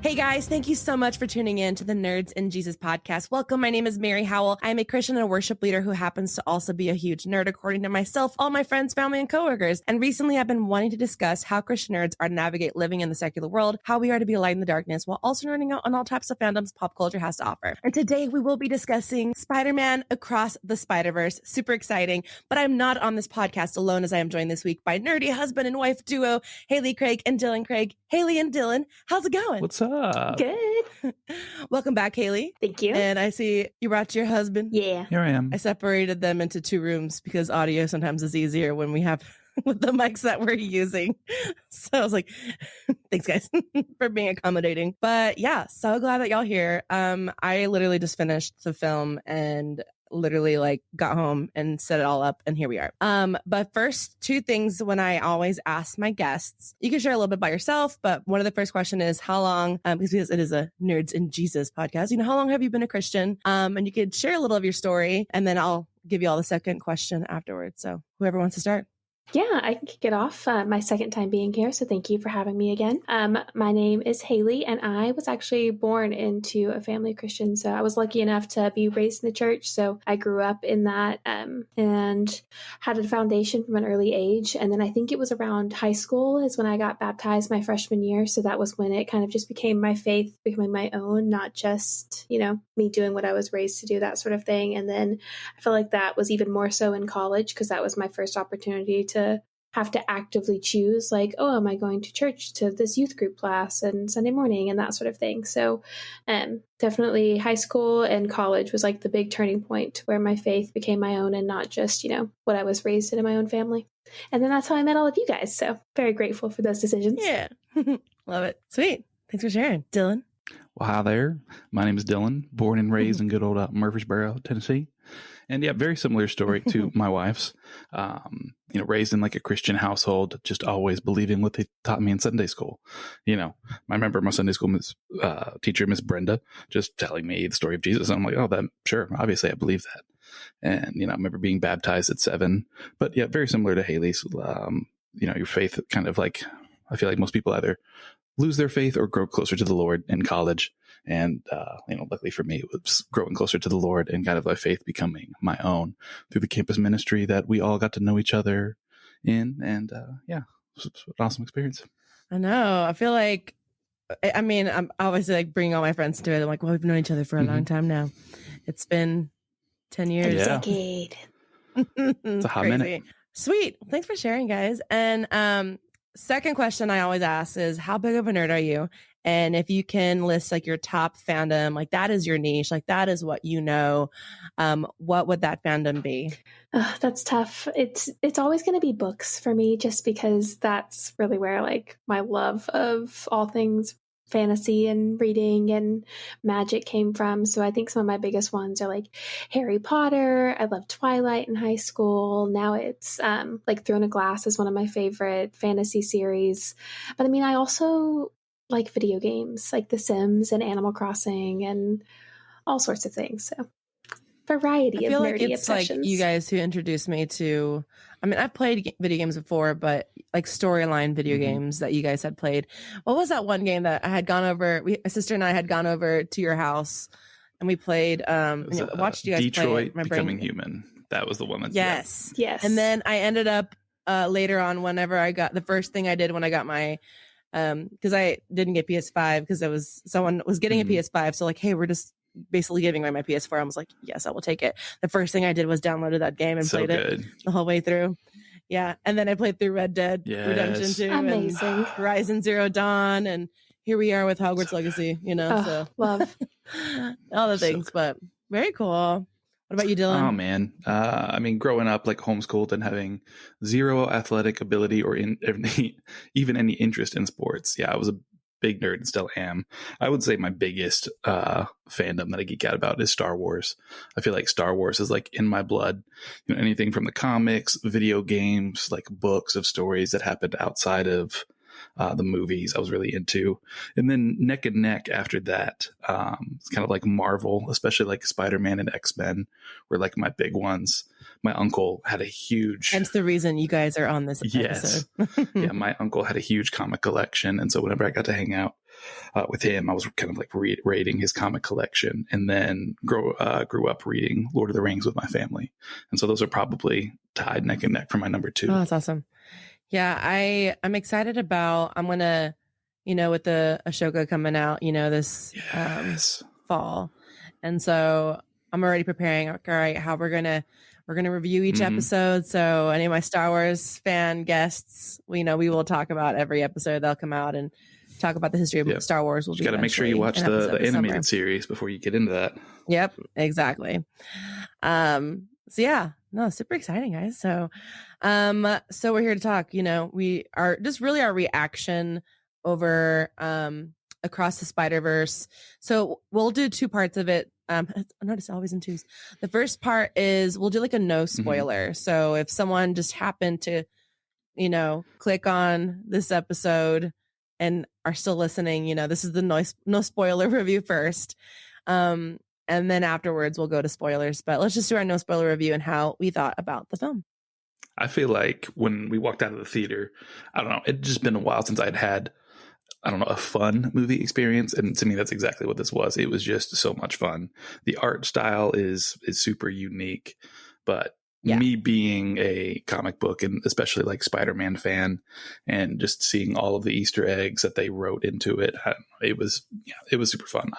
Hey guys, thank you so much for tuning in to the Nerds and Jesus podcast. Welcome. My name is Mary Howell. I'm a Christian and a worship leader who happens to also be a huge nerd, according to myself, all my friends, family, and coworkers. And recently I've been wanting to discuss how Christian nerds are to navigate living in the secular world, how we are to be a light in the darkness, while also nerding out on all types of fandoms pop culture has to offer. And today we will be discussing Spider-Man Across the Spider-Verse. Super exciting. But I'm not on this podcast alone, as I am joined this week by nerdy husband and wife duo, Hayley Craig and Dylan Craig. Hayley and Dylan, how's it going? What's up? Good. Welcome back, Hayley. Thank you. And I see you brought your husband. Yeah. Here I am. I separated them into two rooms because audio sometimes is easier when we have with the mics that we're using. So I was like, thanks guys for being accommodating. But yeah, so glad that y'all here. I literally just finished the film and literally like got home and set it all up, and here we are. But first, two things when I always ask my guests, you can share a little bit about yourself, but one of the first question is how long, because it is a Nerds and Jesus podcast, how long have you been a Christian? And you could share a little of your story, and then I'll give you all the second question afterwards. So whoever wants to start. Yeah, I can kick it off. My second time being here, so thank you for having me again. My name is Hayley, and I was actually born into a family of Christians. So I was lucky enough to be raised in the church, so I grew up in that and had a foundation from an early age. And then I think it was around high school is when I got baptized my freshman year. So that was when it kind of just became my faith, becoming my own, not just, me doing what I was raised to do, that sort of thing. And then I feel like that was even more so in college because that was my first opportunity to have to actively choose, like, oh, am I going to church, to this youth group class and Sunday morning and that sort of thing. So definitely high school and college was like the big turning point where my faith became my own and not just, what I was raised in my own family. And then that's how I met all of you guys. So very grateful for those decisions. Yeah. Love it. Sweet. Thanks for sharing. Dylan. Well, hi there. My name is Dylan, born and raised in good old Murfreesboro, Tennessee. And yeah, very similar story to my wife's, raised in like a Christian household, just always believing what they taught me in Sunday school. I remember my Sunday school teacher, Miss Brenda, just telling me the story of Jesus. And I'm like, oh, sure. Obviously I believe that. And, I remember being baptized at 7, but yeah, very similar to Hayley's, your faith kind of like, I feel like most people either lose their faith or grow closer to the Lord in college. And, luckily for me, it was growing closer to the Lord and kind of my faith becoming my own through the campus ministry that we all got to know each other in. And, it was an awesome experience. I know. I feel like, I'm obviously like bringing all my friends to it. I'm like, well, we've known each other for a long time now. It's been 10 years. A decade. It's a hot minute. Sweet. Thanks for sharing, guys. And, second question I always ask is, how big of a nerd are you? And if you can list like your top fandom, like that is your niche, like that is what you know, what would that fandom be? That's tough. It's always going to be books for me, just because that's really where like my love of all things fantasy and reading and magic came from. So I think some of my biggest ones are like Harry Potter. I loved Twilight in high school. Now it's like Throne of Glass is one of my favorite fantasy series. But I also like video games like The Sims and Animal Crossing and all sorts of things. So variety of nerdy like it's obsessions. Like you guys who introduced me to, I've played video games before, but like storyline video games that you guys had played. What was that one game that I had gone over? My sister and I had gone over to your house and we played, watched you guys Detroit play. Becoming Human. That was the one that. Yes. Yes. And then I ended up later on, whenever I got the first thing I did when I got my, because I didn't get PS5 because someone was getting a PS5. So like, hey, we're just basically giving away my PS4. I was like, yes, I will take it. The first thing I did was downloaded that game and played it the whole way through. Yeah. And then I played through Red Dead Redemption 2 Amazing. and Horizon Zero Dawn. And here we are with Hogwarts Legacy, so love all the things, but very cool. What about you, Dylan? Oh, man. Growing up like homeschooled and having zero athletic ability or even any interest in sports. Yeah, I was a big nerd and still am. I would say my biggest fandom that I geek out about is Star Wars. I feel like Star Wars is like in my blood. Anything from the comics, video games, like books of stories that happened outside of the movies I was really into. And then neck and neck after that, it's kind of like Marvel, especially like Spider-Man and X-Men were like my big ones. My uncle had a huge... Hence the reason you guys are on this episode. Yeah, my uncle had a huge comic collection. And so whenever I got to hang out with him. I was kind of like raiding his comic collection, and then grew up reading Lord of the Rings with my family. And so those are probably tied neck and neck for my number 2. Oh, that's awesome. Yeah, I'm excited about, I'm going to, with the Ashoka coming out, this fall. And so I'm already preparing, all right, how we're going to review each episode. So any of my Star Wars fan guests, we will talk about every episode that'll come out and talk about the history of Star Wars. You got to make sure you watch the animated series before you get into that. Yep, exactly. So yeah, no, super exciting, guys. So we're here to talk, we are just really our reaction over Across the Spider-Verse. So we'll do 2 parts of it. I notice always in 2s. The first part is we'll do like a no spoiler. So if someone just happened to, click on this episode and are still listening, this is the no spoiler review first. And then afterwards we'll go to spoilers. But let's just do our no spoiler review and how we thought about the film. I feel like when we walked out of the theater, I don't know, it'd just been a while since I'd had, I don't know, a fun movie experience. And to me, that's exactly what this was. It was just so much fun. The art style is super unique, but me being a comic book and especially like Spider-Man fan and just seeing all of the Easter eggs that they wrote into it, it was super fun.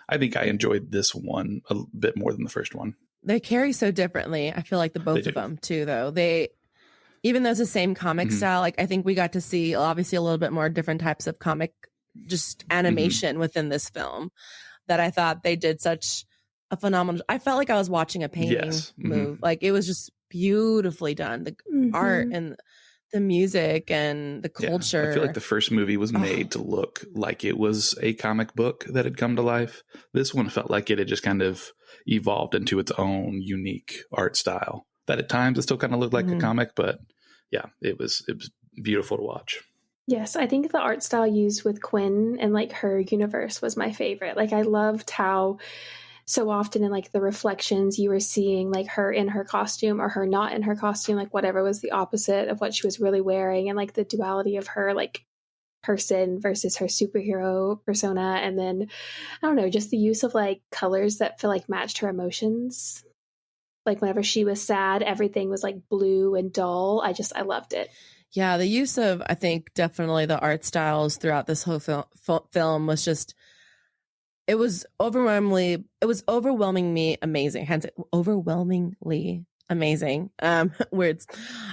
I think I enjoyed this one a bit more than the first one. They carry so differently. I feel like both of them too, though. Even though it's the same comic style, like I think we got to see obviously a little bit more different types of comic, just animation within this film that I thought they did such a phenomenal. I felt like I was watching a painting move. Like it was just beautifully done. The art and the music and the culture. I feel like the first movie was made to look like it was a comic book that had come to life. This one felt like it had just kind of evolved into its own unique art style that at times it still kind of looked like a comic, but yeah, it was beautiful to watch. Yes, I think the art style used with Quinn and like her universe was my favorite. Like I loved how so often in like the reflections you were seeing like her in her costume or her not in her costume, like whatever was the opposite of what she was really wearing, and like the duality of her like person versus her superhero persona. And then I don't know, just the use of like colors that feel like matched her emotions. Like whenever she was sad, everything was like blue and dull. I loved it. Yeah, the use of, I think, definitely the art styles throughout this whole film was just, it was overwhelmingly amazing. Hence, overwhelmingly amazing words.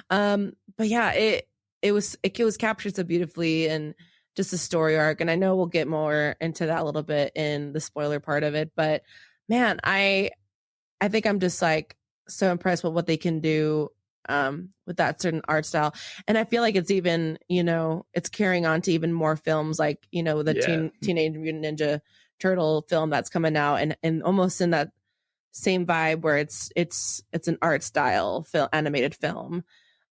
But yeah, it was captured so beautifully, and just the story arc. And I know we'll get more into that a little bit in the spoiler part of it. But man, I think I'm just like so impressed with what they can do with that certain art style. And I feel like it's even, it's carrying on to even more films like, the Teenage Mutant Ninja Turtle film that's coming out, and almost in that same vibe where it's an art style animated film.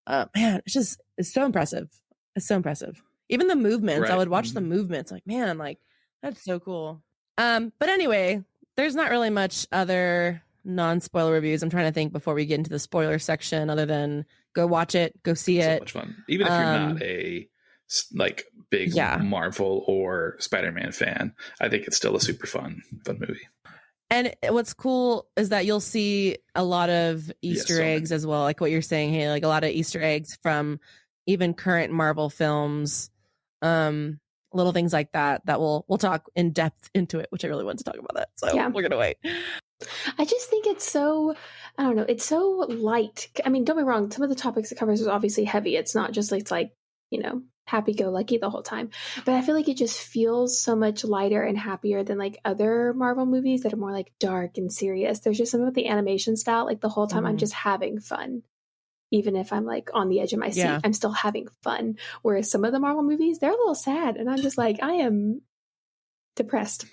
Man, it's so impressive. It's so impressive. Even the movements, I would watch the movements like, man, like that's so cool. But anyway, there's not really much other non-spoiler reviews. I'm trying to think before we get into the spoiler section, other than go watch it, go see it. So much fun. Even if you're not a like big Marvel or Spider-Man fan, I think it's still a super fun movie. And what's cool is that you'll see a lot of Easter eggs as well, like what you're saying, hey, like a lot of Easter eggs from even current Marvel films, little things like that we'll talk in depth into it, which I really want to talk about that. So we're gonna wait. I just think it's so, I don't know, it's so light. I mean, don't be wrong, some of the topics it covers is obviously heavy. It's not just like, it's like, happy-go-lucky the whole time. But I feel like it just feels so much lighter and happier than like other Marvel movies that are more like dark and serious. There's just something with the animation style, like the whole time I'm just having fun. Even if I'm like on the edge of my seat, I'm still having fun. Whereas some of the Marvel movies, they're a little sad. And I'm just like, I am depressed.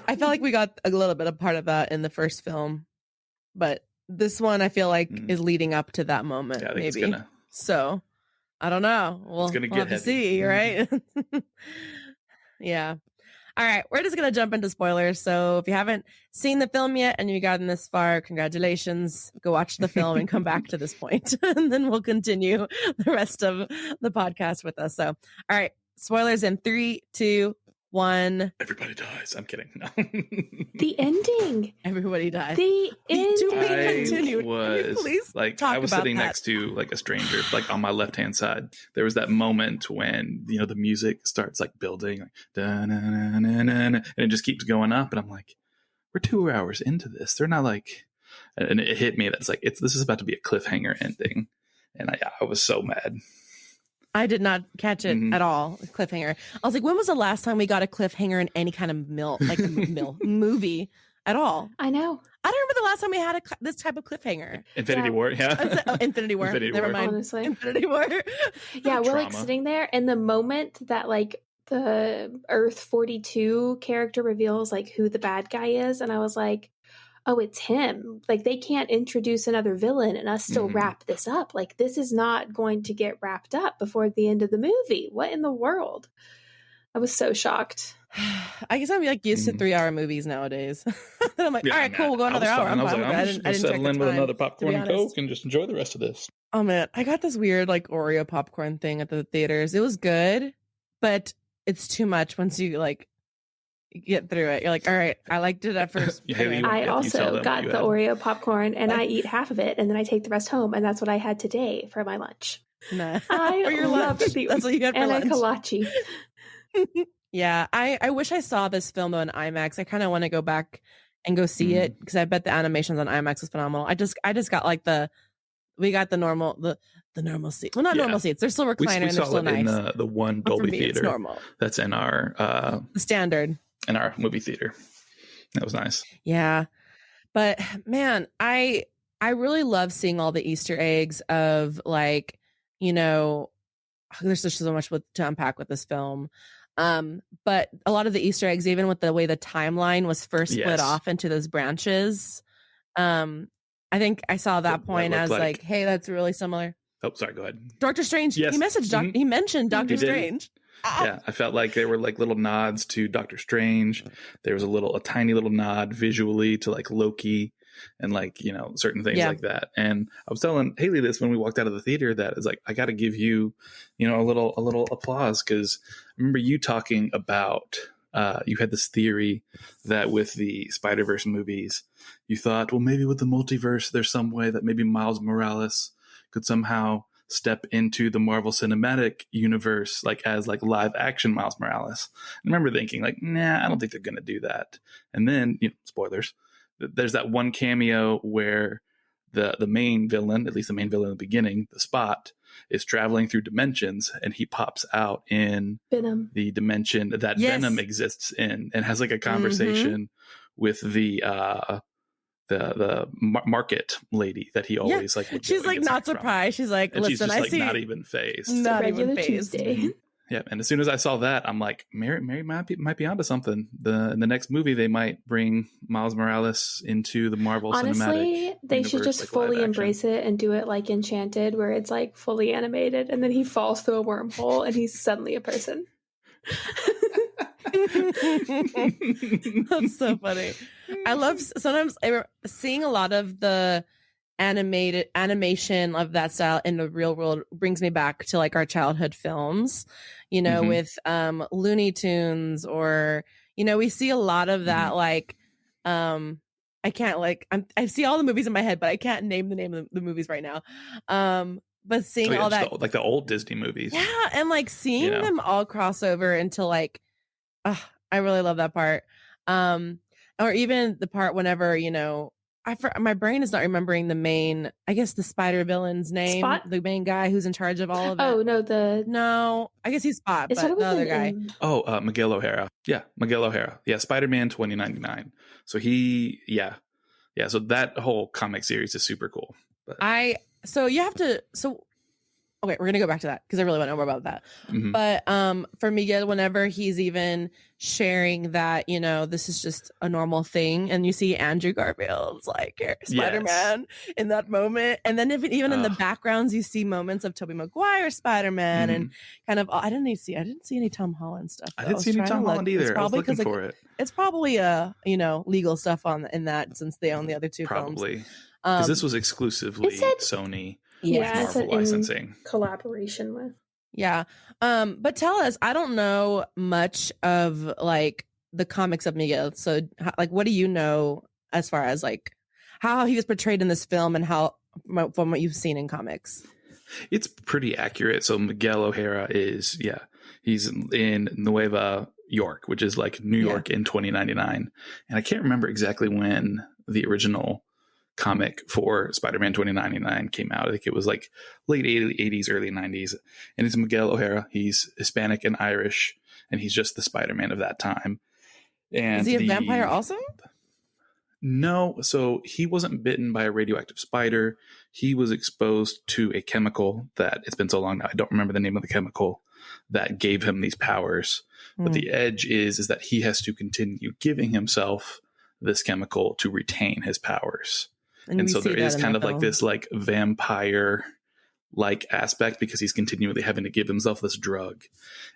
I felt like we got a little bit of part of that in the first film, but this one I feel like is leading up to that moment. Yeah, maybe. So I don't know. We'll have to see, right? Yeah. All right. We're just going to jump into spoilers. So if you haven't seen the film yet and you've gotten this far, congratulations. Go watch the film and come back to this point. And then we'll continue the rest of the podcast with us. So, all right. Spoilers in 3, 2, one. Everybody dies. I'm kidding. No. The ending. Everybody died. The To be ending. continued. was Please like talk I was about sitting that. next to like a stranger, like on my left hand side. There was that moment when the music starts like building, like and it just keeps going up, and I'm like, we're 2 hours into this. They're not like, and it hit me that's like this is about to be a cliffhanger ending, and I was so mad. I did not catch it at all. Cliffhanger. I was like, when was the last time we got a cliffhanger in any kind of movie at all? I know. I don't remember the last time we had this type of cliffhanger. Infinity War, yeah. Infinity War. Never mind. Honestly. Infinity War. Yeah, we're like Trauma. sitting there, and the moment that like the Earth 42 character reveals like who the bad guy is, and I was like, oh, it's him. Like, they can't introduce another villain and us still wrap this up. Like, this is not going to get wrapped up before the end of the movie. What in the world? I was so shocked. I guess I'm like used to 3-hour movies nowadays. I'm like, all right, cool, we'll go another hour. I'm fine with that. I didn't settle in with another popcorn and Coke and just enjoy the rest of this. Oh man, I got this weird like Oreo popcorn thing at the theaters. It was good, but it's too much once you like get through it. You're like, all right, I liked it at first. I also got the Oreo popcorn, and I eat half of it, and then I take the rest home, and that's what I had today for my lunch. Nah. I for your love lunch. That's what you got for lunch. And a kolache. Yeah, I wish I saw this film though in IMAX. I kind of want to go back and go see it because I bet the animations on IMAX was phenomenal. I just got like we got the normal seat. Well, not normal seats. They're still recliner and they're still nice. In the one Dolby theater. Normal. That's in our standard in our movie theater. That was nice. Yeah, but man, I really love seeing all the Easter eggs of like there's just so much to unpack with this film. But a lot of the Easter eggs, even with the way the timeline was first split off into those branches, I think I saw that point as like, hey, that's really similar. Oh, sorry, go ahead. Doctor Strange. Yes. He mentioned Doctor Strange. Yeah, I felt like there were like little nods to Doctor Strange. There was a tiny little nod visually to like Loki and like, certain things like that. And I was telling Hayley this when we walked out of the theater that it's like, I got to give you, a little applause because I remember you talking about, you had this theory that with the Spider-Verse movies, you thought, well, maybe with the multiverse, there's some way that maybe Miles Morales could somehow step into the Marvel Cinematic Universe, like as like live action Miles Morales. I remember thinking like, nah, I don't think they're going to do that. And then, spoilers, there's that one cameo where the main villain, at least the main villain in the beginning, the Spot, is traveling through dimensions and he pops out in Venom, the dimension that Venom exists in, and has like a conversation with the market lady that he always like. She's like not surprised. She's like, listen, she's just, I like, see. not even phased. Not even phased. Tuesday. Yeah, and as soon as I saw that, I'm like, Mary might be onto something. In the next movie, they might bring Miles Morales into the Marvel Cinematic. They should just like fully embrace it and do it like Enchanted, where it's like fully animated, and then he falls through a wormhole and he's suddenly a person. That's so funny. I love sometimes seeing a lot of the animation of that style in the real world brings me back to like our childhood films, with Looney Tunes, or we see a lot of that like I can't like I see all the movies in my head, but I can't name the name of the movies right now. But seeing all that like the old Disney movies, and like seeing them all cross over into like, I really love that part. Or even the part whenever my brain is not remembering the main, I guess the spider villain's name, Spot? the main guy who's in charge of all of it. Oh no, I guess he's Spot, it's but the other guy. Miguel O'Hara. Yeah, Miguel O'Hara. Yeah, Spider-Man 2099. So so that whole comic series is super cool. But okay, we're gonna go back to that because I really want to know more about that. But for Miguel, whenever he's even sharing that, this is just a normal thing, and you see Andrew Garfield's like Spider-Man in that moment, and then even in the backgrounds, you see moments of Tobey Maguire Spider-Man, and kind of I didn't see any Tom Holland stuff. I didn't see any Tom Holland either. I was looking for it. It's probably legal stuff in that since they own the other two films. Probably because this was exclusively Sony. Yeah, Marvel licensing collaboration with. Yeah. But tell us, I don't know much of like the comics of Miguel. So like, what do you know as far as like how he was portrayed in this film and how from what you've seen in comics? It's pretty accurate. So Miguel O'Hara is, he's in Nueva York, which is like New York in 2099. And I can't remember exactly when the original comic for Spider-Man 2099 came out. I think it was like late 80s, early 90s. And it's Miguel O'Hara. He's Hispanic and Irish, and he's just the Spider-Man of that time. And is he a vampire also? No. So he wasn't bitten by a radioactive spider. He was exposed to a chemical that, it's been so long now, I don't remember the name of the chemical that gave him these powers. But the edge is that he has to continue giving himself this chemical to retain his powers. And so there is kind of like this like vampire like aspect because he's continually having to give himself this drug.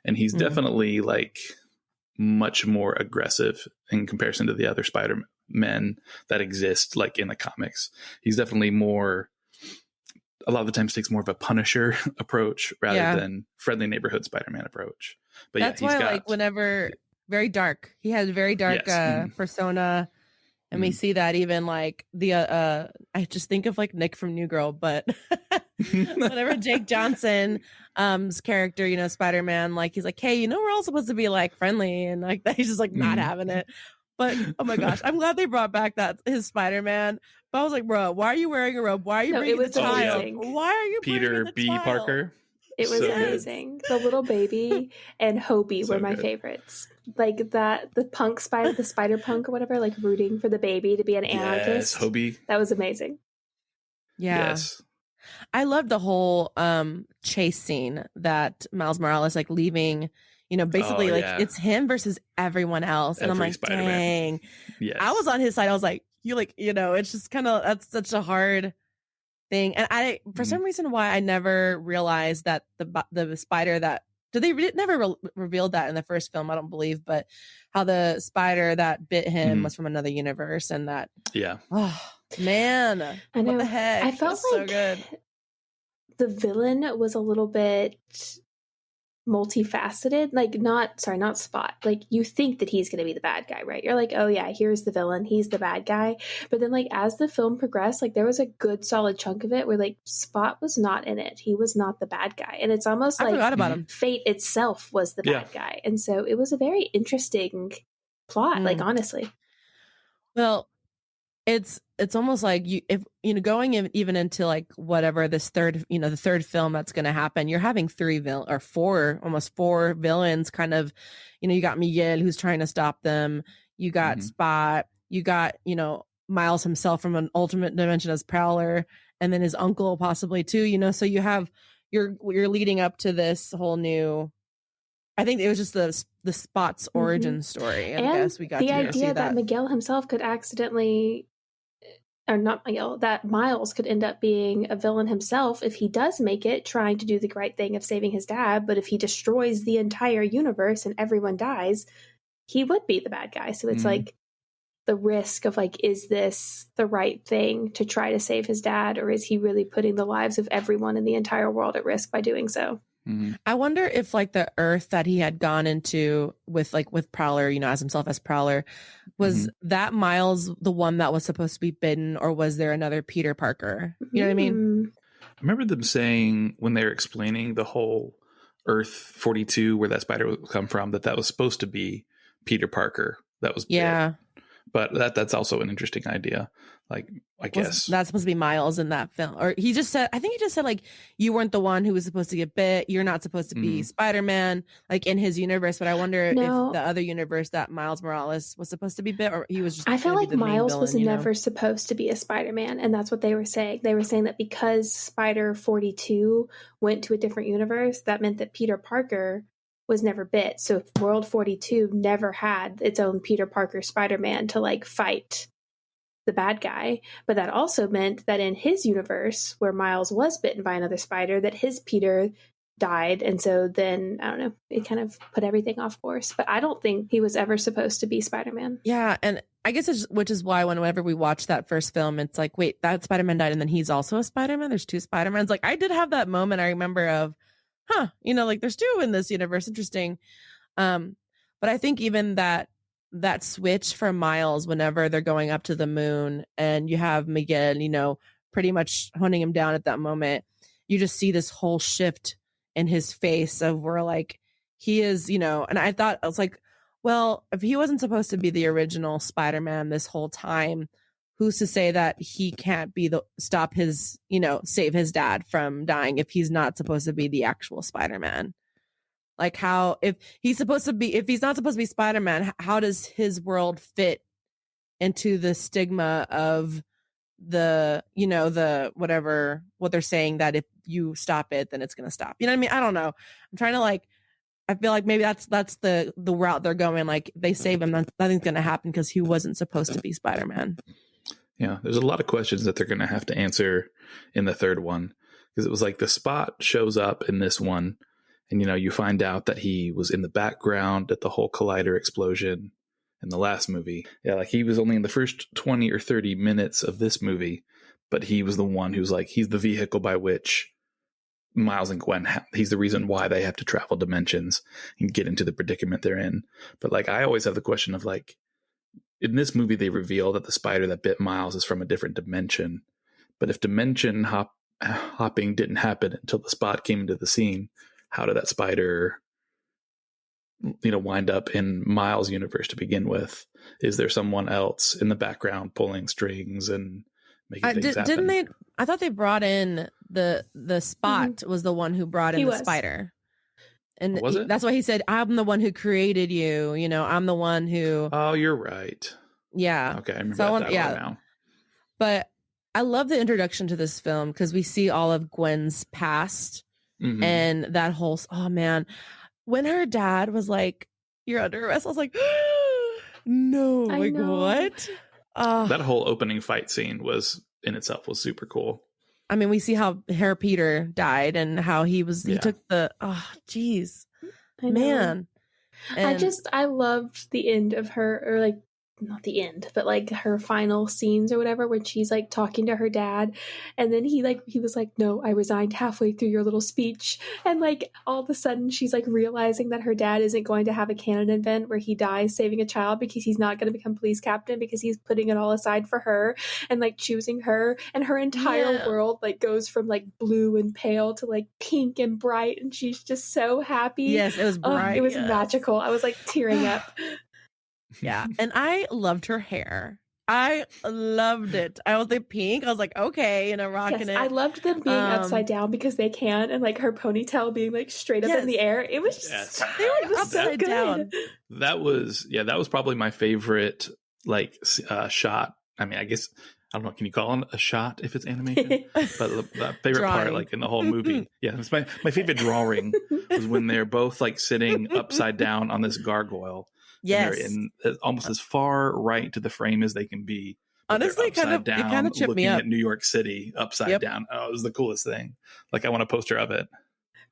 And he's definitely like much more aggressive in comparison to the other Spider-Men that exist like in the comics. He's definitely more, a lot of the times takes more of a Punisher approach rather than friendly neighborhood Spider-Man approach. But that's why like whenever very dark, he has very dark persona. And we see that even like the I just think of like Nick from New Girl, but whenever Jake Johnson's character, you know, Spider-Man, like he's like, hey, you know, we're all supposed to be like friendly, and like that he's just like not having it. But oh my gosh, I'm glad they brought back that his Spider-Man. But I was like, bro, why are you wearing a robe? Why are you bringing the child? Why are you Peter the B. child? Parker? It was amazing. The little baby and Hobie were my favorites. Like that, the punk spider, the spider punk or whatever, like rooting for the baby to be an anarchist. Yes, Hobie. That was amazing. Yeah. Yes. I loved the whole chase scene that Miles Morales like leaving, you know, basically it's him versus everyone else. And I'm like, Spider-Man. Dang. Yes. I was on his side. I was like, you know, it's just kind of, that's such a hard thing. And I, for some reason why I never realized that the spider that, never revealed that in the first film, I don't believe, but how the spider that bit him was from another universe, and that oh man, I know. What the heck? I felt like so good. The villain was a little bit multifaceted, like not Spot. Like you think that he's going to be the bad guy, right? You're like, oh yeah, here's the villain, he's the bad guy. But then like as the film progressed, like there was a good solid chunk of it where like Spot was not in it. He was not the bad guy. And it's almost like forgot about him. Fate itself was the bad guy. And so it was a very interesting plot, like honestly. Well, it's almost like if going even into like whatever this third, the third film that's going to happen, you're having almost four villains kind of, you got Miguel who's trying to stop them. You got Spot, you got, Miles himself from an alternate dimension as Prowler, and then his uncle possibly too, so you have, you're leading up to this whole new, I think it was just the Spot's origin story. I guess we got the to idea that Miguel himself could accidentally, or not Miguel, that Miles could end up being a villain himself if he does make it, trying to do the right thing of saving his dad. But if he destroys the entire universe and everyone dies, he would be the bad guy. So it's like the risk of like, is this the right thing to try to save his dad, or is he really putting the lives of everyone in the entire world at risk by doing so? I wonder if like the Earth that he had gone into with Prowler, as himself as Prowler, was that Miles the one that was supposed to be bitten, or was there another Peter Parker? You know what I mean? I remember them saying when they were explaining the whole Earth 42, where that spider would come from, that was supposed to be Peter Parker. That was bit. But that's also an interesting idea. Like, I guess that's supposed to be Miles in that film. Or he just said, like, you weren't the one who was supposed to get bit. You're not supposed to be Spider-Man, like in his universe. But I wonder if the other universe that Miles Morales was supposed to be bit, or he was just. I feel like Miles was never supposed to be a Spider-Man. And that's what they were saying. They were saying that because Spider 42 went to a different universe, that meant that Peter Parker was never bit. So World 42 never had its own Peter Parker Spider-Man to like fight the bad guy. But that also meant that in his universe, where Miles was bitten by another spider, that his Peter died. And so then, I don't know, it kind of put everything off course. But I don't think he was ever supposed to be Spider-Man. Yeah, and I guess which is why whenever we watch that first film, it's like, wait, that Spider-Man died and then he's also a Spider-Man? There's two Spider-Mans? Like, I did have that moment I remember of, like there's two in this universe. Interesting. But I think even that switch from Miles whenever they're going up to the moon and you have Miguel, pretty much hunting him down at that moment, you just see this whole shift in his face of where like he is, and I was like, well, if he wasn't supposed to be the original Spider-Man this whole time, who's to say that he can't be save his dad from dying if he's not supposed to be the actual Spider-Man? Like if he's not supposed to be Spider-Man, how does his world fit into the stigma of the what they're saying, that if you stop it, then it's going to stop. You know what I mean? I don't know. I'm trying to I feel like maybe that's the route they're going. Like they save him, nothing's going to happen because he wasn't supposed to be Spider-Man. Yeah, there's a lot of questions that they're going to have to answer in the third one, because it was like the Spot shows up in this one, and you find out that he was in the background at the whole Collider explosion in the last movie. Yeah, like he was only in the first 20 or 30 minutes of this movie, but he was the one who's like, he's the vehicle by which Miles and Gwen, he's the reason why they have to travel dimensions and get into the predicament they're in. But like, I always have the question of like, in this movie, they reveal that the spider that bit Miles is from a different dimension. But if dimension hopping didn't happen until the Spot came into the scene, how did that spider, wind up in Miles' universe to begin with? Is there someone else in the background pulling strings and making things happen? Didn't they? I thought they brought in the Spot was the one who brought in the spider. And was it? That's why he said, I'm the one who created you. I'm the one who. Oh, you're right. Yeah. Okay, I remember that now. But I love the introduction to this film because we see all of Gwen's past and that whole. Oh man, when her dad was like, "You're under arrest," I was like, "No, what?" That whole opening fight scene in itself was super cool. I mean, we see how Herr Peter died and how he took the, man. And I loved the end of her, or like, not the end, but like her final scenes or whatever, when she's like talking to her dad. And then he was like, no, I resigned halfway through your little speech. And like all of a sudden she's like realizing that her dad isn't going to have a canon event where he dies saving a child, because he's not going to become police captain, because he's putting it all aside for her and like choosing her. And her entire world like goes from like blue and pale to like pink and bright. And she's just so happy. Yes, it was bright. It was magical. I was like tearing up. Yeah. And I loved her hair. I loved it. I was like pink. I was like, okay, rocking it. I loved them being upside down because they can, and like her ponytail being like straight up in the air. It was just they were upside down. That was probably my favorite shot. I mean, I guess I don't know. Can you call it a shot if it's animation? But the favorite part, like in the whole movie, it's my favorite drawing was when they're both like sitting upside down on this gargoyle. Yes, and they're in almost as far right to the frame as they can be. Honestly, it kind of tripped me up. Looking at New York City upside down. Oh, it was the coolest thing. Like I want a poster of it.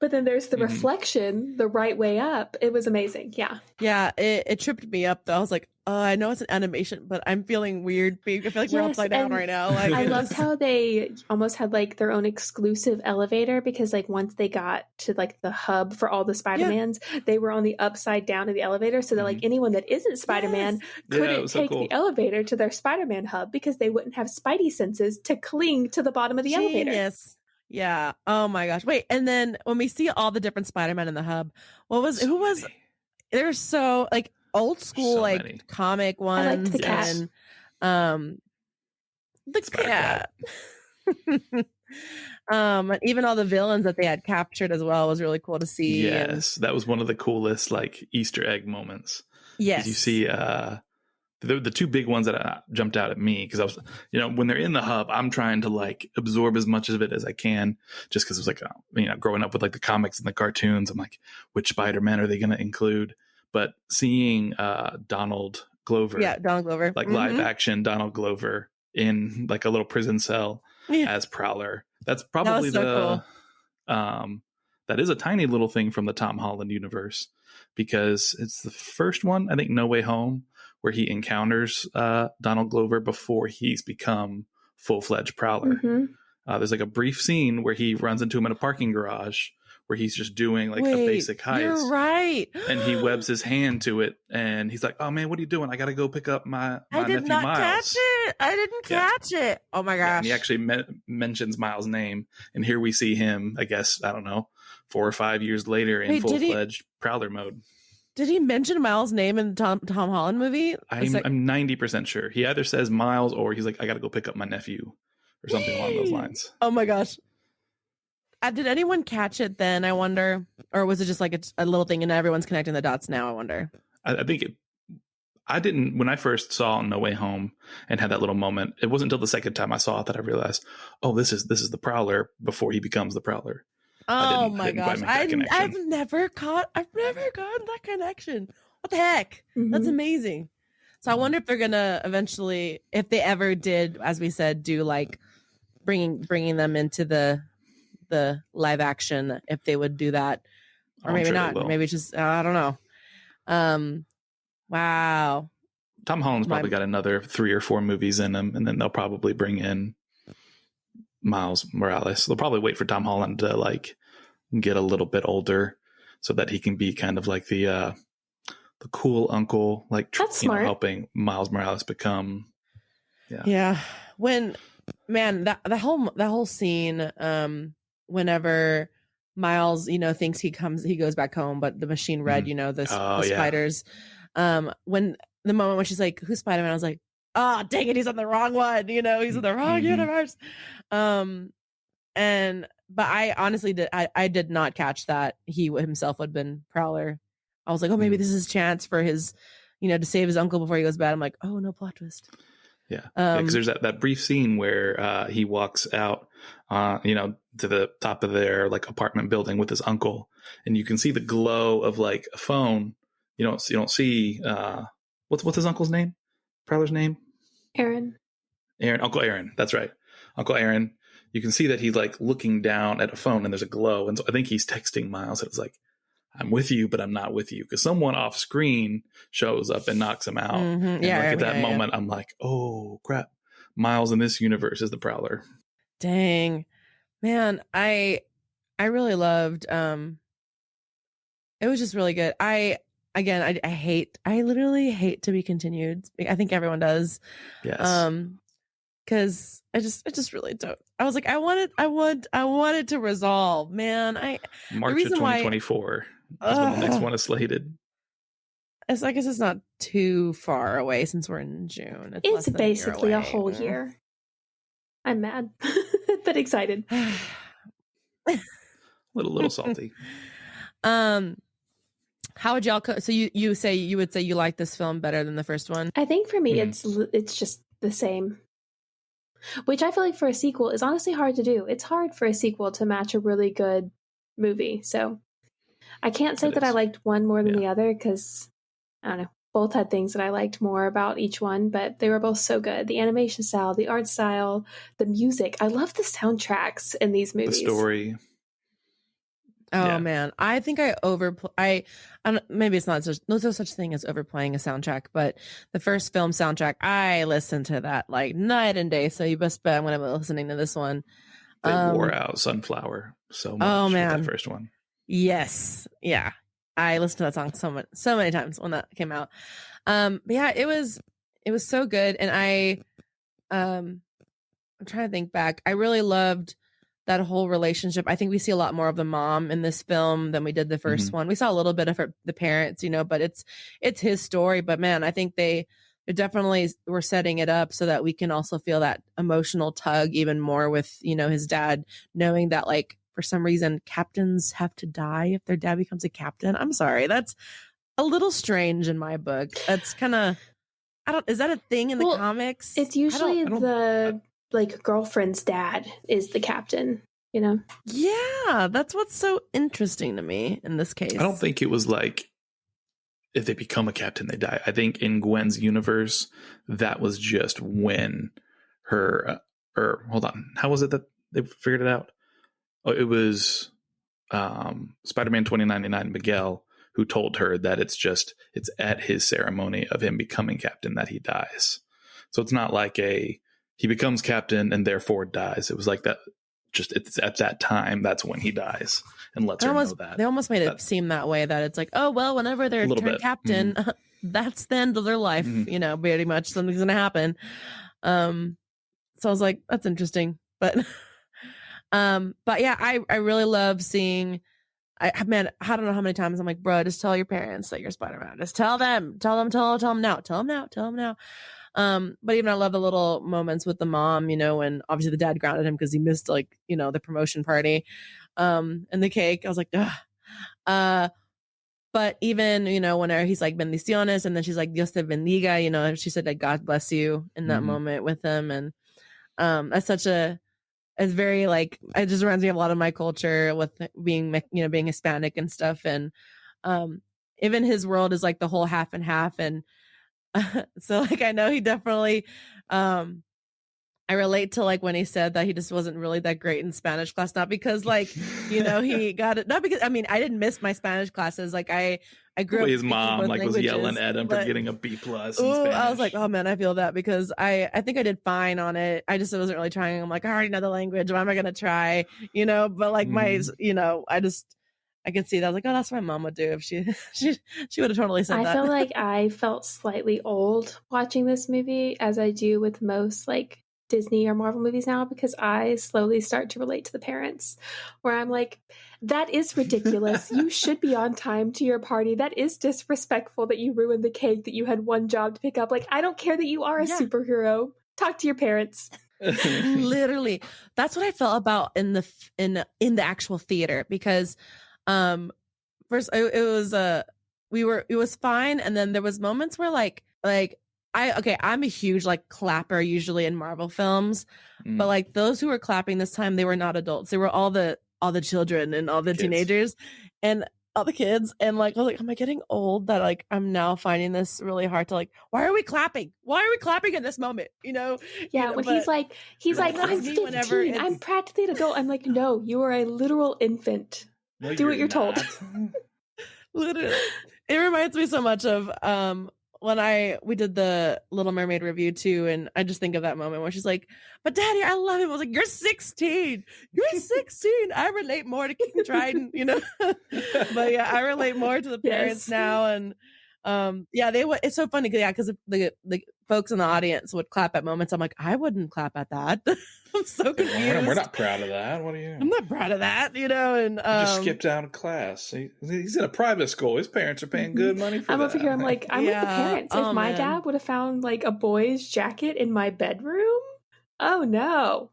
But then there's the reflection the right way up. It was amazing. Yeah. Yeah, it tripped me up though. I was like, I know it's an animation, but I'm feeling weird. I feel like we're upside down right now. Like, I loved how they almost had like their own exclusive elevator, because like once they got to like the hub for all the Spider-Mans, they were on the upside down of the elevator, so that like anyone that isn't Spider-Man couldn't take the elevator to their Spider-Man hub, because they wouldn't have Spidey senses to cling to the bottom of the elevator. Yeah. Oh my gosh. Wait. And then when we see all the different Spider-Man in the hub, there's so like old school, like comic ones. I liked the cat. And, the cat. And even all the villains that they had captured as well was really cool to see. Yes. That was one of the coolest like Easter egg moments. Yes. You see, the two big ones that jumped out at me, because I was, when they're in the hub, I'm trying to like absorb as much of it as I can, just because it was like, growing up with like the comics and the cartoons, I'm like, which Spider-Man are they going to include? But seeing Donald Glover, like live action Donald Glover in like a little prison cell as Prowler, that's probably cool. That is a tiny little thing from the Tom Holland universe, because it's the first one, I think, No Way Home, where he encounters Donald Glover before he's become full-fledged Prowler. There's like a brief scene where he runs into him in a parking garage where he's just doing like Wait, a basic heist. You're right. And he webs his hand to it, and he's like, "Oh man, what are you doing? I got to go pick up my I did nephew not Miles." catch it. I didn't catch it. Oh my gosh. Yeah, and he actually mentions Miles' name, and here we see him, I guess, I don't know, 4 or 5 years later in full-fledged Prowler mode. Did he mention Miles' name in the Tom Holland movie? I'm 90% sure. He either says Miles or he's like, "I got to go pick up my nephew," or something along those lines. Oh my gosh. Did anyone catch it then, I wonder? Or was it just like a little thing and everyone's connecting the dots now, I wonder? I think I didn't, when I first saw No Way Home and had that little moment, it wasn't until the second time I saw it that I realized, oh, this is the Prowler before he becomes the Prowler. Oh my gosh. I've never gotten that connection. What the heck? Mm-hmm. That's amazing. So I wonder if they're going to eventually, if they ever did, as we said, do like bringing them into the live action, if they would do that, or maybe not. Maybe it's just I don't know. Wow. Tom Holland's probably got another 3 or 4 movies in him, and then they'll probably bring in Miles Morales. They'll probably wait for Tom Holland to like get a little bit older, so that he can be kind of like the cool uncle, like helping Miles Morales become. Yeah. When that whole scene. Whenever Miles, thinks he goes back home, but the machine read, the spiders. When the moment when she's like, "Who's Spider-Man?" I was like, "Oh, dang it, he's on the wrong one." He's in the wrong universe. But I honestly did not catch that he himself had been Prowler. I was like, oh, maybe this is his chance for his, to save his uncle before he goes bad. I'm like, oh no, plot twist. Yeah, because there's that brief scene where he walks out, to the top of their like apartment building with his uncle, and you can see the glow of like a phone. You don't see what's his uncle's name? Prowler's name? Aaron, Uncle Aaron. That's right, Uncle Aaron. You can see that he's like looking down at a phone, and there's a glow, and so I think he's texting Miles. It's like, "I'm with you, but I'm not with you," because someone off screen shows up and knocks him out. Mm-hmm. And at that moment, I'm like, oh crap, Miles in this universe is the Prowler. Dang, man, I really loved. It was just really good. I literally hate to be continued. I think everyone does. Yes. Because I just really don't. I was like, I wanted to resolve, man. March of 2024. That's when the next one is slated. I guess it's not too far away since we're in June. It's basically a whole year. I'm mad, but excited. A little salty. How would y'all? So you would say you like this film better than the first one? I think for me, it's just the same. Which I feel like for a sequel is honestly hard to do. It's hard for a sequel to match a really good movie. So I can't say that I liked one more than the other because, I don't know, both had things that I liked more about each one, but they were both so good. The animation style, the art style, the music. I love the soundtracks in these movies. The story. Oh man, I think I maybe it's not no such thing as overplaying a soundtrack, but the first film soundtrack, I listened to that like night and day. So you best bet I'm going to be listening to this one. They wore out Sunflower so much. Oh man, with that first one. Yes, yeah, I listened to that song so many times when that came out. But yeah, it was so good, and I'm trying to think back. I really loved that whole relationship. I think we see a lot more of the mom in this film than we did the first one. We saw a little bit of the parents, but it's his story. But man, I think they definitely were setting it up so that we can also feel that emotional tug even more with, his dad, knowing that like for some reason captains have to die if their dad becomes a captain. I'm sorry. That's a little strange in my book. That's kind of, is that a thing in the comics? It's usually the like girlfriend's dad is the captain, Yeah, that's what's so interesting to me in this case. I don't think it was like if they become a captain, they die. I think in Gwen's universe, that was just when her, hold on, how was it that they figured it out? Oh, it was Spider-Man 2099 Miguel who told her that it's at his ceremony of him becoming captain that he dies. So it's not like he becomes captain and therefore dies. It was like that just it's at that time that's when he dies, and lets her know that. They almost made it seem that way, that it's like, oh well, whenever they're turned captain, that's the end of their life. You know, pretty much something's gonna happen. So I was like, that's interesting, but yeah, I really love seeing. I don't know how many times I'm like, bro, just tell your parents that you're Spider-Man. Just tell them now. But even I love the little moments with the mom, you know, when obviously the dad grounded him because he missed, like, you know, the promotion party, and the cake. I was like, ugh. But even, you know, whenever he's like, bendiciones, and then she's like, Dios te bendiga, you know, she said like, God bless you in that moment with him. And it's very like, it just reminds me of a lot of my culture with being, you know, being Hispanic and stuff. And even his world is like the whole half and half. And so like, I know he definitely, I relate to like when he said that he just wasn't really that great in Spanish class, not because like, you know, he got it, not because, I mean, I didn't miss my Spanish classes. Like I grew up. His mom like was yelling at him for getting a B+. I was like, oh man, I feel that, because I think I did fine on it. I just wasn't really trying. I'm like, I already know the language. Why am I going to try? You know, but like you know, I could see that. I was like, oh, that's what my mom would do if she would have totally said that. I feel like I felt slightly old watching this movie, as I do with most like Disney or Marvel movies now, because I slowly start to relate to the parents, where I'm like, that is ridiculous. You should be on time to your party. That is disrespectful that you ruined the cake that you had one job to pick up. Like, I don't care that you are a superhero. Talk to your parents. Literally, that's what I felt about in the actual theater, because first it was fine, and then there was moments where like I'm a huge like clapper usually in Marvel films, but like those who were clapping this time, they were not adults. They were all the children and all the teenagers and all the kids. And like, I was like, am I getting old that like I'm now finding this really hard to like, why are we clapping? Why are we clapping in this moment? You know? Yeah, you know, when he's like, I'm 15, I'm practically an adult. I'm like, no, you are a literal infant. No, do what you're told. Literally. It reminds me so much of when we did the Little Mermaid review too, and I just think of that moment where she's like, but Daddy, I love him. I was like, you're 16. You're 16. I relate more to King Triton, you know? But yeah, I relate more to the parents now. And it's so funny. Yeah, because the folks in the audience would clap at moments. I'm like, I wouldn't clap at that. I'm so confused. We're not proud of that. What are you? I'm not proud of that, you know. And you just skipped out of class. He's in a private school. His parents are paying good money for I'm that. over here. I'm like, I'm with the parents. If my dad would have found like a boy's jacket in my bedroom, oh no.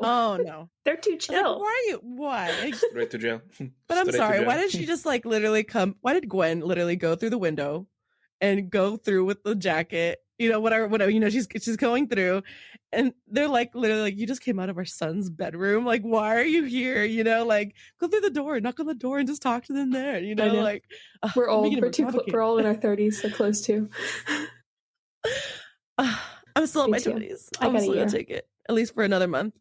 Oh no. They're too chill. Like, why? Straight to jail. But I'm sorry. Why did she just like literally come? Why did Gwen literally go through the window and go through with the jacket? You know, whatever. You know, she's going through, and they're like literally like, you just came out of our son's bedroom. Like, why are you here? You know, like go through the door, knock on the door, and just talk to them there. You know, like we're old. We're all in our 30s, so close to. I'm still in my 20s. I'm still gonna take it at least for another month.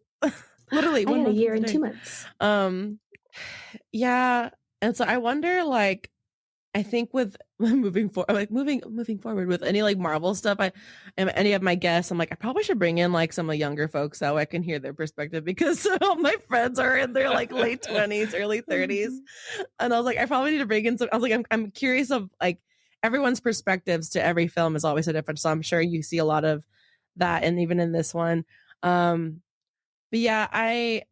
Literally, I got a year and 2 months. Yeah, and so I wonder, like, I think with moving forward with any like Marvel stuff, any of my guests, I'm like, I probably should bring in like some of younger folks so I can hear their perspective, because all my friends are in their like late 20s, early 30s, and I was like, I probably need to bring in some. I was like, I'm curious of like everyone's perspectives to every film is always so different, so I'm sure you see a lot of that, and even in this one, but yeah, I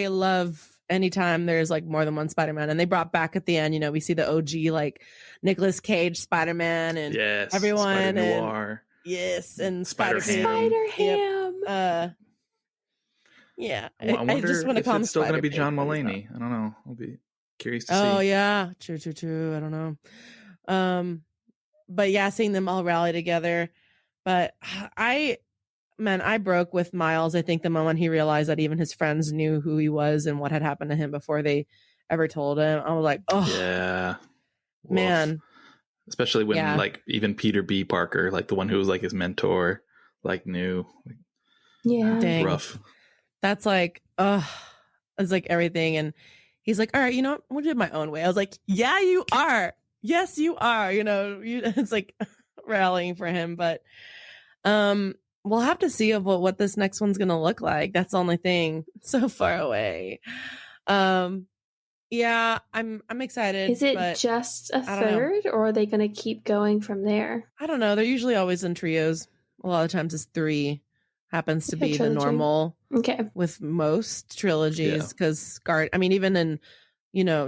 love anytime there's like more than one Spider-Man, and they brought back at the end, you know, we see the OG like Nicolas Cage Spider-Man and everyone, Spider-Noir. and Spider-Ham. Yep. Yeah, I wonder I just want to call him still going to be John Spider-Man. Mulaney. I don't know. I'll be curious to see. Oh yeah, true. I don't know. But yeah, seeing them all rally together. But I broke with Miles. I think the moment he realized that even his friends knew who he was and what had happened to him before they ever told him. I was like, oh yeah, man. Especially when like even Peter B. Parker, like the one who was like his mentor, like knew. Yeah, dang. Rough. That's like, it's like everything. And he's like, all right, you know what? I'm gonna do it my own way. I was like, yeah, you are. Yes, you are. You know, it's like rallying for him. But we'll have to see of what this next one's gonna look like. That's the only thing. So far away. Yeah, I'm excited. Is it but just a I don't know. third, or are they going to keep going from there? I don't know. They're usually always in trios. A lot of times it's 3. Happens to Yeah, be the trilogy. normal Okay. with most trilogies, because even in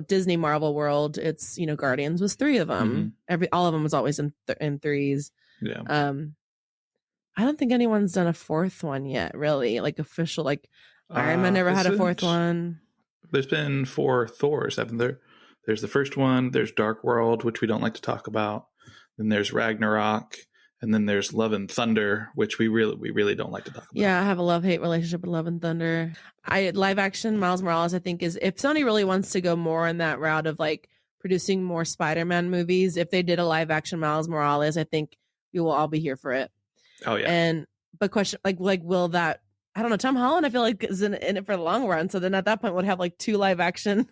Disney Marvel world, it's Guardians was 3 of them. All of them was always in 3s. Yeah. I don't think anyone's done a 4th one yet, really, like official. Like Iron Man never had a 4th one. There's been 4 Thors, haven't there? There's the first one. There's Dark World, which we don't like to talk about. Then there's Ragnarok, and then there's Love and Thunder, which we really don't like to talk about. Yeah, I have a love-hate relationship with Love and Thunder. Live action Miles Morales, I think, is, if Sony really wants to go more in that route of like producing more Spider-Man movies, if they did a live action Miles Morales, I think we will all be here for it. Oh yeah. But question, like will that? I don't know. Tom Holland, I feel like, is in it for the long run. So then at that point, we'll have like 2 live action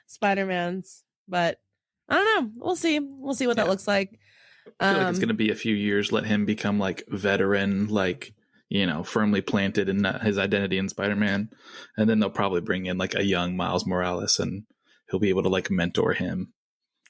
Spider-Mans. But I don't know. We'll see. We'll see what that looks like. I feel like it's going to be a few years. Let him become like veteran, like, firmly planted in his identity in Spider-Man. And then they'll probably bring in like a young Miles Morales, and he'll be able to like mentor him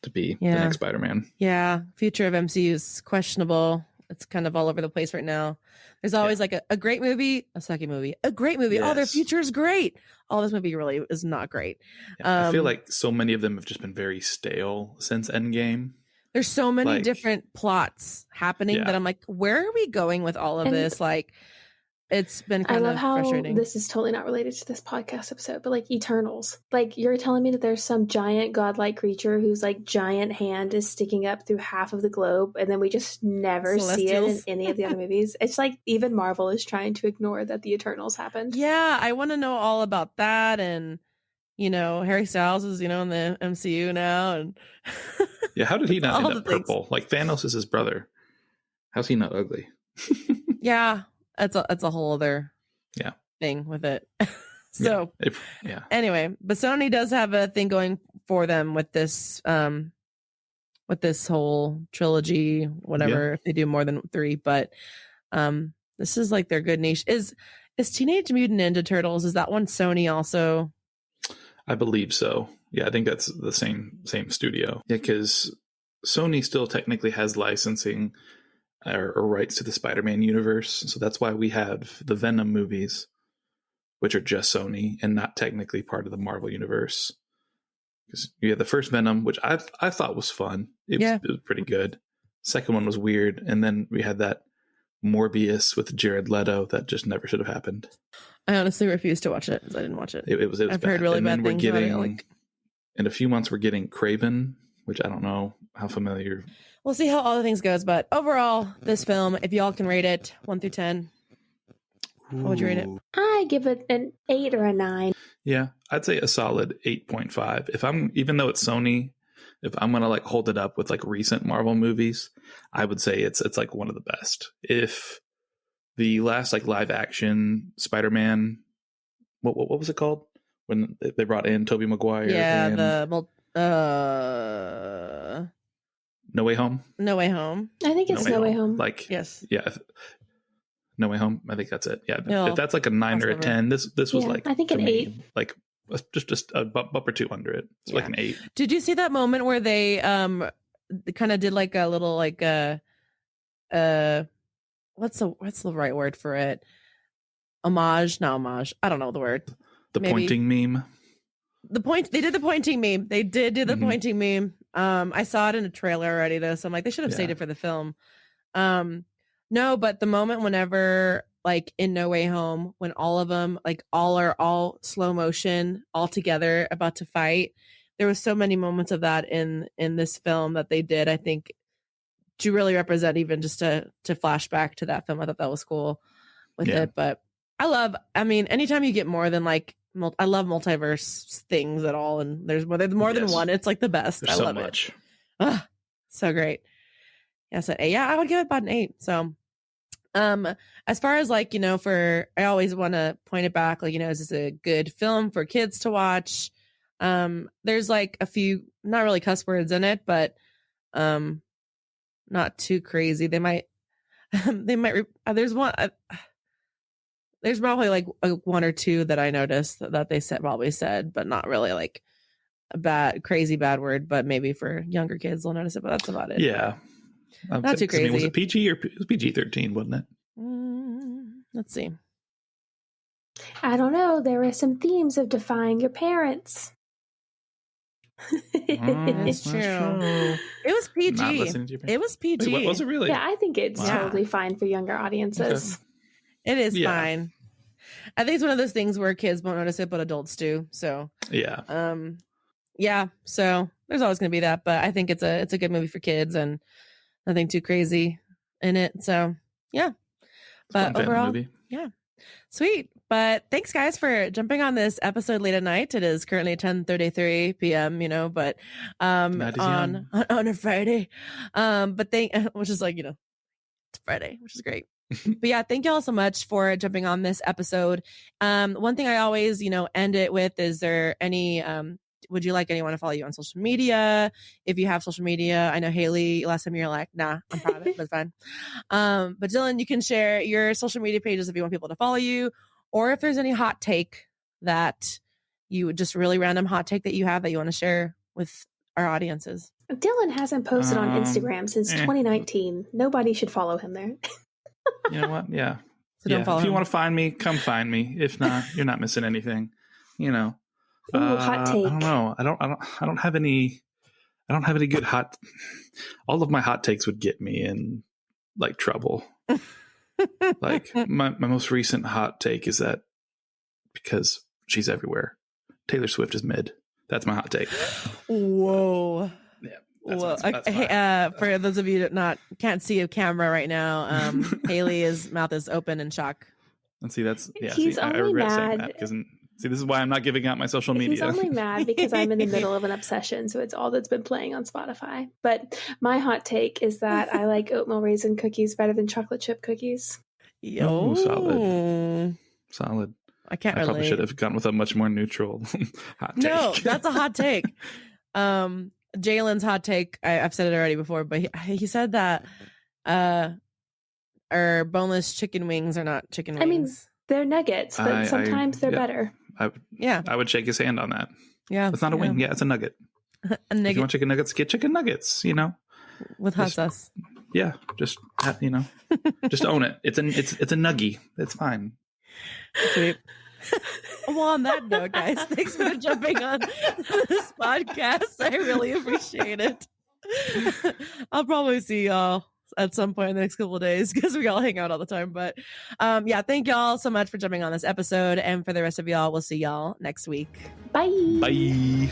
to be the next Spider-Man. Yeah. Future of MCU is questionable. It's kind of all over the place right now. There's always like a great movie, a second movie, a great movie. Yes. Oh, their future is great. Oh, this movie really is not great. Yeah, I feel like so many of them have just been very stale since Endgame. There's so many different plots happening that I'm like, where are we going with all of this? Like, it's been kind of frustrating. I love how this is totally not related to this podcast episode, but like Eternals. Like, you're telling me that there's some giant godlike creature whose like giant hand is sticking up through half of the globe, and then we just never see it in any of the other movies. It's like even Marvel is trying to ignore that the Eternals happened. Yeah, I want to know all about that. And Harry Styles is in the MCU now, and yeah, how did he not end up purple? Like, Thanos is his brother. How's he not ugly? Yeah. That's a whole other thing with it. So anyway, but Sony does have a thing going for them with this whole trilogy, whatever, if they do more than 3. But this is like their good niche. Is Teenage Mutant Ninja Turtles, is that one Sony also? I believe so. Yeah, I think that's the same studio. Yeah, because Sony still technically has licensing or rights to the Spider-Man universe. So that's why we have the Venom movies, which are just Sony and not technically part of the Marvel universe. Because you had the first Venom, which I thought was fun. It was pretty good. Second one was weird. And then we had that Morbius with Jared Leto that just never should have happened. I honestly refuse to watch it because I didn't watch it. It was I've bad. Heard really bad things about it. In a few months, we're getting Kraven, which I don't know how familiar. We'll see how all the things goes, but overall, this film, if y'all can rate it 1 through 10, what would you rate it? I give it an 8 or a 9. Yeah, I'd say a solid 8.5. Even though it's Sony, if I'm gonna like hold it up with like recent Marvel movies, I would say it's like one of the best. If the last like live action Spider-Man, what was it called when they brought in Tobey Maguire? Yeah, No Way Home. No Way Home. I think it's No Way Home. Like, yes, yeah, No Way Home. I think that's it. Yeah, if that's like a 9 or a 10, this was like, I think an 8. Like just a bump or 2 under it. It's like an 8. Did you see that moment where they kind of did like a little like what's the right word for it? Homage? Not homage. I don't know the word. Maybe. Pointing meme. They did the pointing meme. They did do the pointing meme. I saw it in a trailer already though, so I'm like, they should have saved it for the film. No, but the moment whenever like in No Way Home, when all of them like all slow motion all together about to fight, there was so many moments of that in this film that they did, I think, to really represent, even just to flash back to that film. I thought that was cool with it. But I mean, anytime you get more than like, I love multiverse things at all, and there's more than one. It's like the best. There's I love so much. It. So great. Yeah, so I would give it about an 8. So, as far as like, I always want to point it back, like, is this a good film for kids to watch? There's like a few, not really cuss words in it, but, not too crazy. They might, they might, there's one, there's probably like one or two that I noticed that they probably said, but not really like a crazy bad word, but maybe for younger kids they'll notice it, but that's about it. Yeah. Not too crazy. Was it PG or it was PG-13, wasn't it? Let's see. I don't know. There are some themes of defying your parents. It's true. It was PG. It was PG. Wait, was it really? Yeah, I think it's totally fine for younger audiences. Okay. It is fine. I think it's one of those things where kids won't notice it, but adults do. So yeah. So there's always going to be that, but I think it's a good movie for kids and nothing too crazy in it. So yeah, but overall, yeah, sweet. But thanks guys for jumping on this episode late at night. It is currently 10:33 p.m. But on a Friday, but which is like it's Friday, which is great. But yeah, thank you all so much for jumping on this episode. One thing I always end it with, is there any would you like anyone to follow you on social media? If you have social media, I know Hayley, last time you were like, nah, I'm private, but it's fine. But Dylan, you can share your social media pages if you want people to follow you, or if there's any hot take that you just really random hot take that you have that you want to share with our audiences. Dylan hasn't posted on Instagram since 2019. Nobody should follow him there. You know what? Yeah. So don't follow if you him. want to find me, come find me. If not, you're not missing anything. Ooh, hot take. I don't know. I don't have any good hot. All of my hot takes would get me in like trouble. Like my most recent hot take is that because she's everywhere, Taylor Swift is mid. That's my hot take. Whoa. Yeah. That's for those of you that can't see a camera right now, Hayley's mouth is open in shock. And see, that's He's I only regret saying mad. that because this is why I'm not giving out my social media. He's only mad because I'm in the middle of an obsession, so it's all that's been playing on Spotify. But my hot take is that I like oatmeal raisin cookies better than chocolate chip cookies. Yo, solid. I can't I relate. probably should have gone with a much more neutral hot take. No, that's a hot take. Jalen's hot take, I've said it already before, but he said that our boneless chicken wings are not chicken wings. I mean, they're nuggets, but sometimes they're better. I would shake his hand on that. Yeah. It's not a wing. Yeah, it's a nugget. A nugget. If you want chicken nuggets, get chicken nuggets, with hot sauce. Yeah, just just own it. It's a nuggie. It's fine. Sweet. Well, on that note, guys, thanks for jumping on this podcast. I really appreciate it. I'll probably see y'all at some point in the next couple of days because we all hang out all the time. But yeah, thank y'all so much for jumping on this episode. And for the rest of y'all, we'll see y'all next week. Bye. Bye.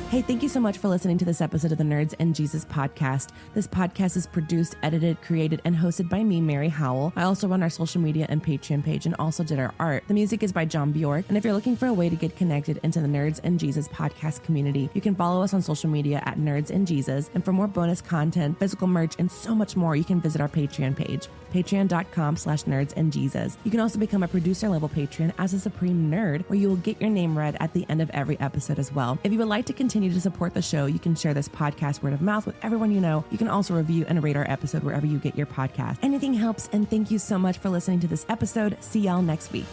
Hey, thank you so much for listening to this episode of the Nerds and Jesus podcast. This podcast is produced, edited, created, and hosted by me, Mary Howell. I also run our social media and Patreon page and also did our art. The music is by John Bjork. And if you're looking for a way to get connected into the Nerds and Jesus podcast community, you can follow us on social media at Nerds and Jesus. And for more bonus content, physical merch, and so much more, you can visit our Patreon page, patreon.com/nerdsandjesus. You can also become a producer level patron as a supreme nerd, where you will get your name read at the end of every episode as well. If you would like to continue to support the show, you can share this podcast word of mouth with everyone you know. You can also review and rate our episode wherever you get your podcast. Anything helps, and thank you so much for listening to this episode. See y'all next week.